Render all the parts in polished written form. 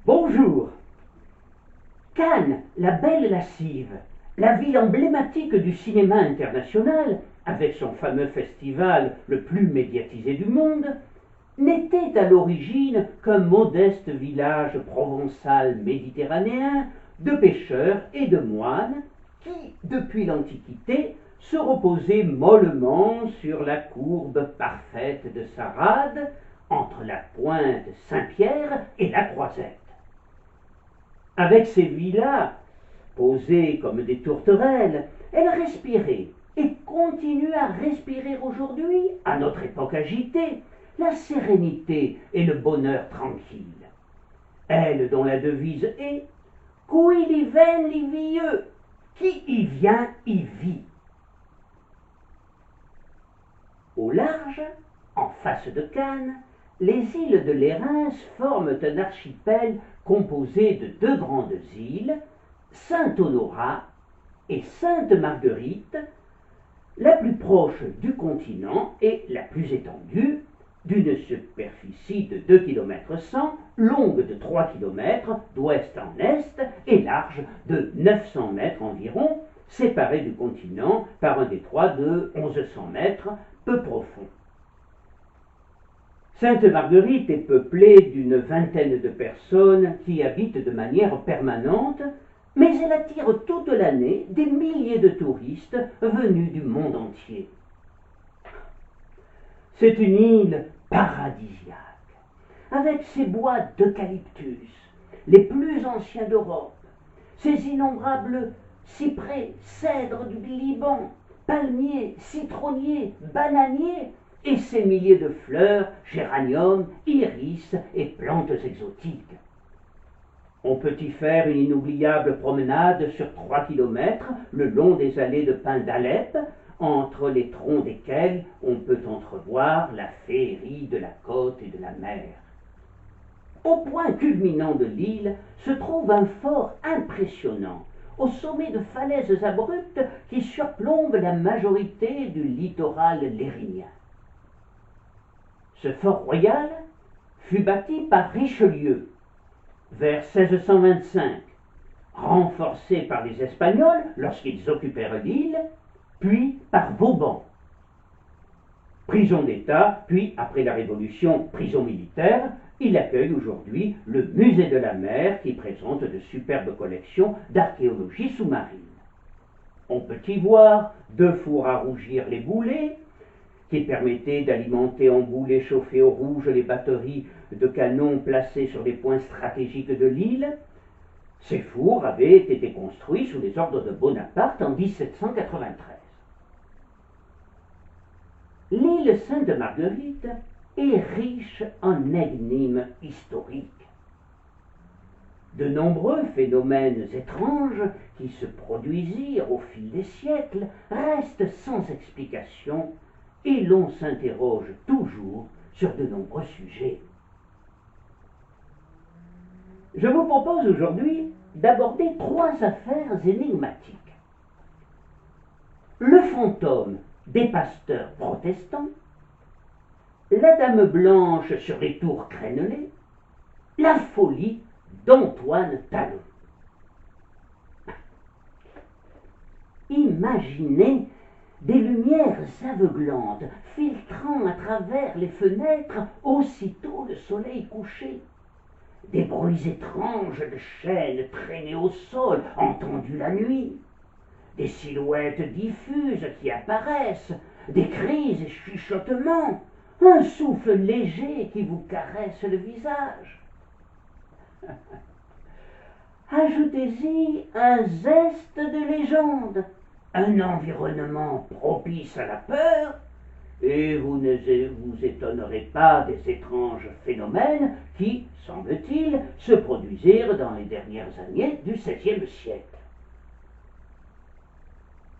Bonjour. Cannes, la belle lascive, la ville emblématique du cinéma international, avec son fameux festival le plus médiatisé du monde, n'était à l'origine qu'un modeste village provençal méditerranéen de pêcheurs et de moines qui, depuis l'Antiquité, se reposait mollement sur la courbe parfaite de sa rade entre la pointe Saint-Pierre et la Croisette. Avec ses villas, posées comme des tourterelles, elle respirait et continue à respirer aujourd'hui, à notre époque agitée, la sérénité et le bonheur tranquille. Elle dont la devise est « Qui y vient, y vieux », qui y vient, y vit. Au large, en face de Cannes, les îles de l'Érins forment un archipel composé de deux grandes îles, Saint-Honorat et Sainte-Marguerite, la plus proche du continent et la plus étendue, d'une superficie de 2 km 100, longue de 3 km d'ouest en est et large de 900 mètres environ, séparée du continent par un détroit de 1100 mètres, peu profond. Sainte-Marguerite est peuplée d'une vingtaine de personnes qui habitent de manière permanente, mais elle attire toute l'année des milliers de touristes venus du monde entier. C'est une île paradisiaque, avec ses bois d'eucalyptus, les plus anciens d'Europe, ses innombrables cyprès, cèdres du Liban, palmiers, citronniers, bananiers, et ses milliers de fleurs, géraniums, iris et plantes exotiques. On peut y faire une inoubliable promenade sur 3 km le long des allées de pins d'Alep, entre les troncs desquels on peut entrevoir la féerie de la côte et de la mer. Au point culminant de l'île se trouve un fort impressionnant, au sommet de falaises abruptes qui surplombent la majorité du littoral lérinien. Ce fort royal fut bâti par Richelieu vers 1625, renforcé par les Espagnols lorsqu'ils occupèrent l'île, puis par Vauban. Prison d'État, puis après la Révolution, prison militaire, il accueille aujourd'hui le musée de la mer qui présente de superbes collections d'archéologie sous-marine. On peut y voir 2 fours à rougir les boulets, qui permettait d'alimenter en boulets chauffés au rouge les batteries de canons placées sur les points stratégiques de l'île. Ces fours avaient été construits sous les ordres de Bonaparte en 1793. L'île Sainte-Marguerite est riche en énigmes historiques. De nombreux phénomènes étranges qui se produisirent au fil des siècles restent sans explication et l'on s'interroge toujours sur de nombreux sujets. Je vous propose aujourd'hui d'aborder 3 affaires énigmatiques. Le fantôme des pasteurs protestants, la dame blanche sur les tours crénelées, la folie d'Antoine Talon. Imaginez des lumières aveuglantes filtrant à travers les fenêtres aussitôt le soleil couché, des bruits étranges de chaînes traînées au sol entendus la nuit, des silhouettes diffuses qui apparaissent, des cris et chuchotements, un souffle léger qui vous caresse le visage. Ajoutez-y un zeste de légende, un environnement propice à la peur, et vous ne vous étonnerez pas des étranges phénomènes qui, semble-t-il, se produisirent dans les dernières années du XVIe siècle.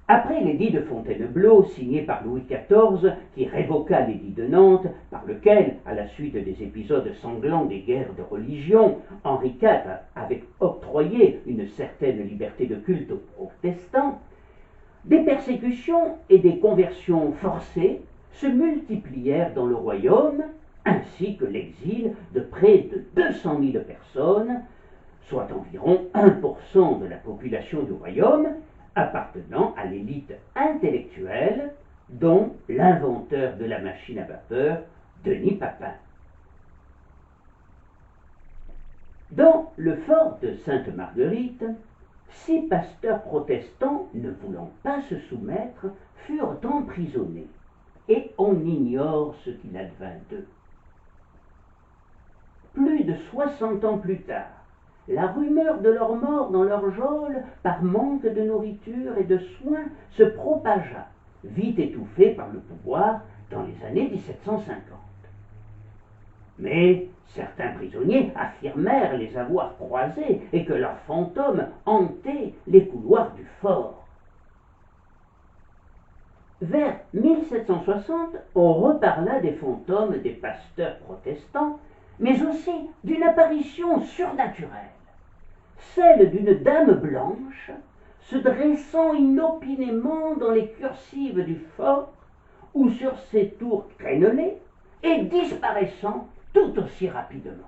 Après l'édit de Fontainebleau, signé par Louis XIV, qui révoqua l'édit de Nantes, par lequel, à la suite des épisodes sanglants des guerres de religion, Henri IV avait octroyé une certaine liberté de culte aux protestants, des persécutions et des conversions forcées se multiplièrent dans le royaume, ainsi que l'exil de près de 200 000 personnes, soit environ 1% de la population du royaume, appartenant à l'élite intellectuelle, dont l'inventeur de la machine à vapeur, Denis Papin. Dans le fort de Sainte-Marguerite, 6 pasteurs protestants, ne voulant pas se soumettre, furent emprisonnés, et on ignore ce qu'il advint d'eux. Plus de 60 ans plus tard, la rumeur de leur mort dans leur geôle, par manque de nourriture et de soins, se propagea, vite étouffée par le pouvoir dans les années 1750. Mais certains prisonniers affirmèrent les avoir croisés et que leurs fantômes hantaient les couloirs du fort. Vers 1760, on reparla des fantômes des pasteurs protestants, mais aussi d'une apparition surnaturelle, celle d'une dame blanche se dressant inopinément dans les cursives du fort ou sur ses tours crénelées et disparaissant tout aussi rapidement.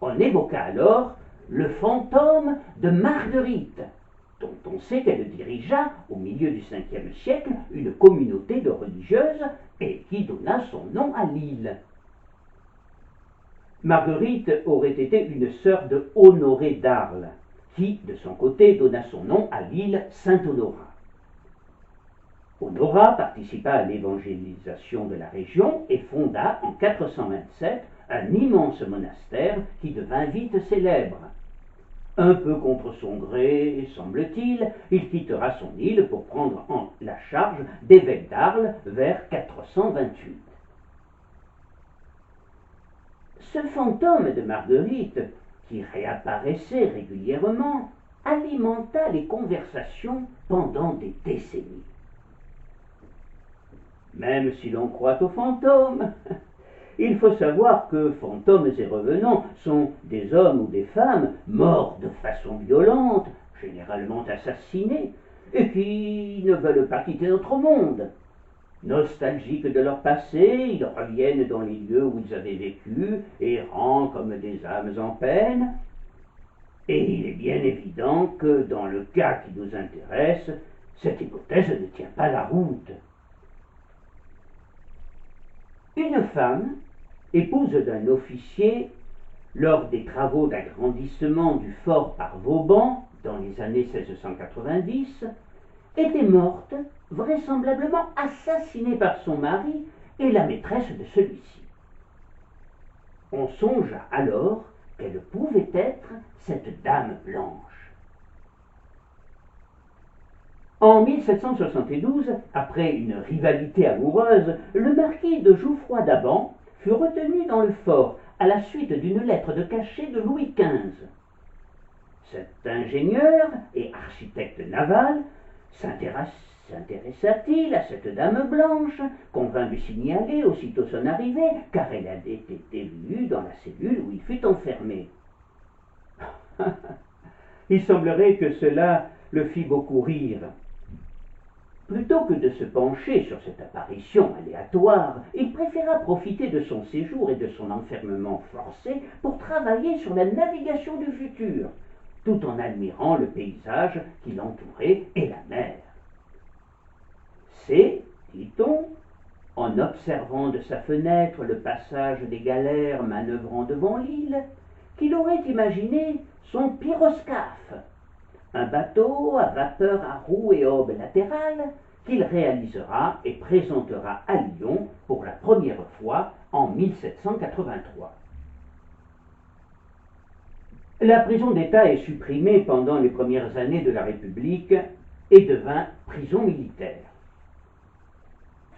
On évoqua alors le fantôme de Marguerite, dont on sait qu'elle dirigea, au milieu du Ve siècle, une communauté de religieuses et qui donna son nom à l'île. Marguerite aurait été une sœur de Honoré d'Arles, qui, de son côté, donna son nom à l'île Saint-Honorat. Honorat participa à l'évangélisation de la région et fonda en 427 un immense monastère qui devint vite célèbre. Un peu contre son gré, semble-t-il, il quittera son île pour prendre en la charge d'évêque d'Arles vers 428. Ce fantôme de Marguerite, qui réapparaissait régulièrement, alimenta les conversations pendant des décennies. Même si l'on croit aux fantômes, il faut savoir que fantômes et revenants sont des hommes ou des femmes morts de façon violente, généralement assassinés, et qui ne veulent pas quitter notre monde. Nostalgiques de leur passé, ils reviennent dans les lieux où ils avaient vécu, errant comme des âmes en peine. Et il est bien évident que dans le cas qui nous intéresse, cette hypothèse ne tient pas la route. Une femme, épouse d'un officier, lors des travaux d'agrandissement du fort par Vauban, dans les années 1690, était morte, vraisemblablement assassinée par son mari et la maîtresse de celui-ci. On songea alors qu'elle pouvait être cette dame blanche. En 1772, après une rivalité amoureuse, le marquis de Jouffroy d'Aban fut retenu dans le fort à la suite d'une lettre de cachet de Louis XV. Cet ingénieur et architecte naval s'intéressa-t-il à cette dame blanche, qu'on vint lui signaler aussitôt son arrivée, car elle avait été vue dans la cellule où il fut enfermé. Il semblerait que cela le fit beaucoup rire. Plutôt que de se pencher sur cette apparition aléatoire, il préféra profiter de son séjour et de son enfermement forcé pour travailler sur la navigation du futur, tout en admirant le paysage qui l'entourait et la mer. C'est, dit-on, en observant de sa fenêtre le passage des galères manœuvrant devant l'île, qu'il aurait imaginé son pyroscaphe, un bateau à vapeur à roues et aubes latérales qu'il réalisera et présentera à Lyon pour la première fois en 1783. La prison d'État est supprimée pendant les premières années de la République et devint prison militaire.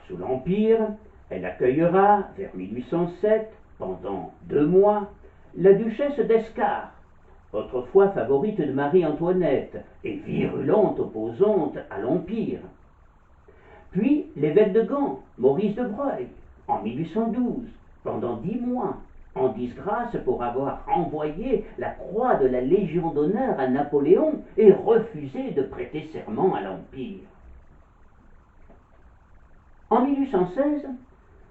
Sous l'Empire, elle accueillera, vers 1807, pendant 2 mois, la duchesse d'Escars, autrefois favorite de Marie-Antoinette et virulente opposante à l'Empire. Puis l'évêque de Gand, Maurice de Broglie, en 1812, pendant 10 mois, en disgrâce pour avoir envoyé la croix de la Légion d'honneur à Napoléon et refusé de prêter serment à l'Empire. En 1816,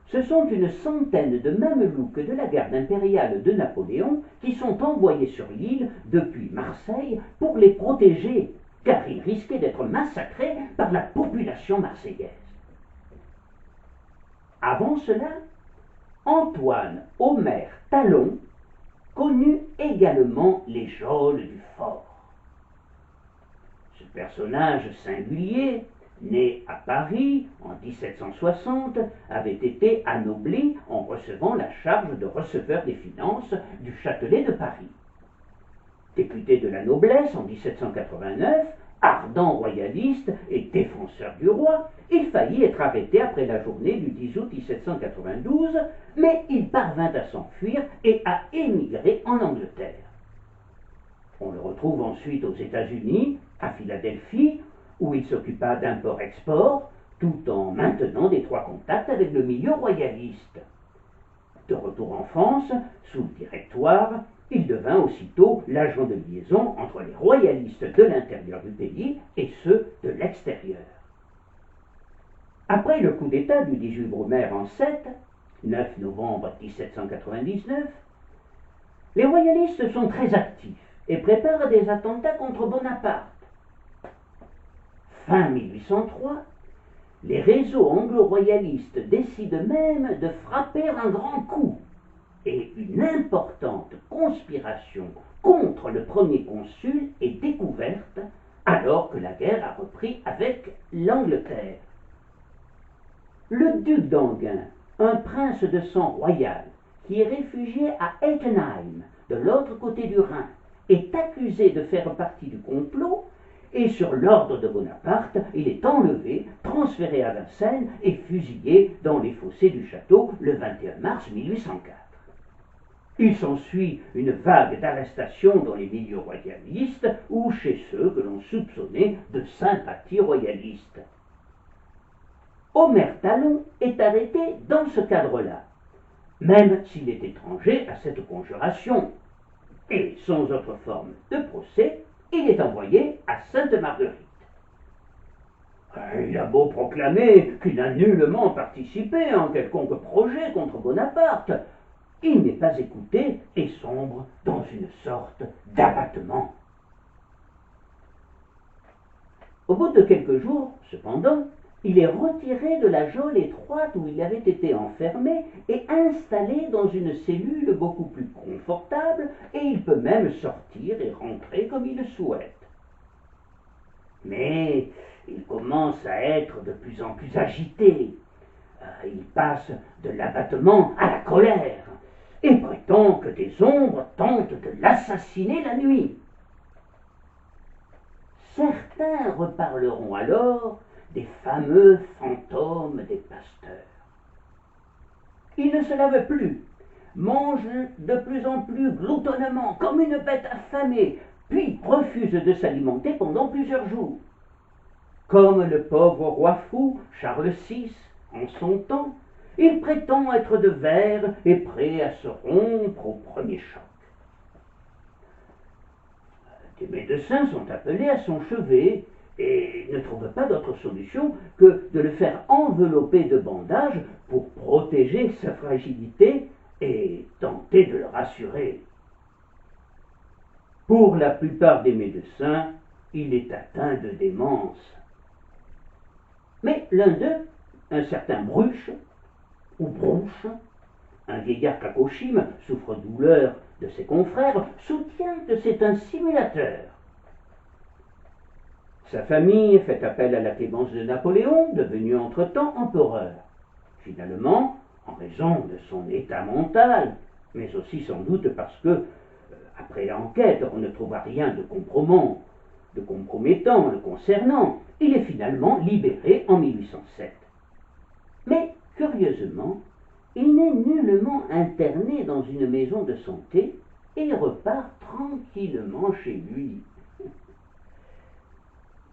Ce sont une centaine de mamelouks de la garde impériale de Napoléon qui sont envoyés sur l'île depuis Marseille pour les protéger, car ils risquaient d'être massacrés par la population marseillaise. Avant cela, Antoine Omer Talon connut également les geôles du fort. Ce personnage singulier, né à Paris en 1760, avait été anobli en recevant la charge de receveur des finances du Châtelet de Paris. Député de la noblesse en 1789, ardent royaliste et défenseur du roi, il faillit être arrêté après la journée du 10 août 1792, mais il parvint à s'enfuir et à émigrer en Angleterre. On le retrouve ensuite aux États-Unis, à Philadelphie, où il s'occupa d'import-export, tout en maintenant d'étroits contacts avec le milieu royaliste. De retour en France, sous le Directoire, il devint aussitôt l'agent de liaison entre les royalistes de l'intérieur du pays et ceux de l'extérieur. Après le coup d'État du 18 Brumaire en 9 novembre 1799, les royalistes sont très actifs et préparent des attentats contre Bonaparte. Fin 1803, les réseaux anglo-royalistes décident même de frapper un grand coup, et une importante conspiration contre le premier consul est découverte alors que la guerre a repris avec l'Angleterre. Le duc d'Enghien, un prince de sang royal qui est réfugié à Ettenheim, de l'autre côté du Rhin, est accusé de faire partie du complot et sur l'ordre de Bonaparte, il est enlevé, transféré à Vincennes et fusillé dans les fossés du château le 21 mars 1804. Il s'ensuit une vague d'arrestations dans les milieux royalistes ou chez ceux que l'on soupçonnait de sympathie royaliste. Omer Talon est arrêté dans ce cadre-là, même s'il est étranger à cette conjuration, et sans autre forme de procès, il est envoyé à Sainte-Marguerite. Il a beau proclamer qu'il n'a nullement participé à un quelconque projet contre Bonaparte, il n'est pas écouté et sombre dans une sorte d'abattement. Au bout de quelques jours, cependant, il est retiré de la geôle étroite où il avait été enfermé et installé dans une cellule beaucoup plus confortable, et il peut même sortir et rentrer comme il le souhaite. Mais il commence à être de plus en plus agité. Il passe de l'abattement à la colère et prétend que des ombres tentent de l'assassiner la nuit. Certains reparleront alors des fameux fantômes des pasteurs. Il ne se lave plus, mange de plus en plus gloutonnement, comme une bête affamée, puis refuse de s'alimenter pendant plusieurs jours. Comme le pauvre roi fou, Charles VI, en son temps, il prétend être de verre et prêt à se rompre au premier choc. Des médecins sont appelés à son chevet et ne trouvent pas d'autre solution que de le faire envelopper de bandages pour protéger sa fragilité et tenter de le rassurer. Pour la plupart des médecins, il est atteint de démence. Mais l'un d'eux, un certain Bruche, ou Brouche, un vieillard cacochime, souffre-douleur de ses confrères, soutient que c'est un simulateur. Sa famille fait appel à la clémence de Napoléon, devenu entre-temps empereur. Finalement, en raison de son état mental, mais aussi sans doute parce que, après enquête, on ne trouva rien de compromettant le concernant, il est finalement libéré en 1807. Mais, curieusement, il n'est nullement interné dans une maison de santé et repart tranquillement chez lui.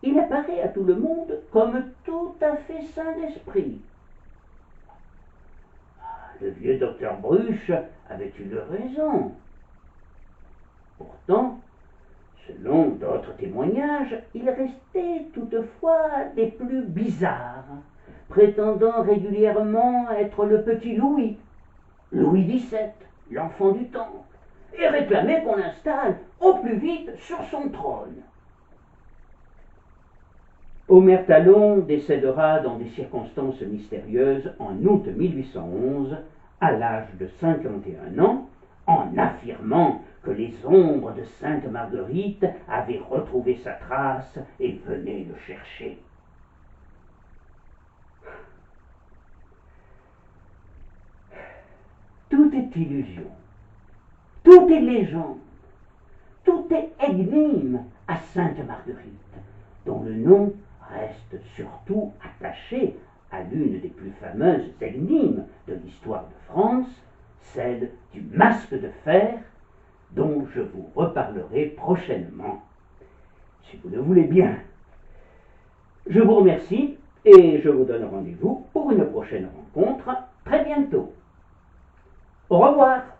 Il apparaît à tout le monde comme tout à fait sain d'esprit. Le vieux docteur Bruche avait eu raison. Pourtant, selon d'autres témoignages, il restait toutefois des plus bizarres, prétendant régulièrement être le petit Louis, Louis XVII, l'enfant du temple, et réclamait qu'on l'installe au plus vite sur son trône. Omer Talon décédera dans des circonstances mystérieuses en août 1811, à l'âge de 51 ans, en affirmant que les ombres de Sainte Marguerite avaient retrouvé sa trace et venaient le chercher. Tout est illusion, tout est légende, tout est énigme à Sainte Marguerite, dont le nom reste surtout attaché à l'une des plus fameuses énigmes de l'histoire de France, celle du masque de fer, dont je vous reparlerai prochainement, si vous le voulez bien. Je vous remercie et je vous donne rendez-vous pour une prochaine rencontre très bientôt. Au revoir.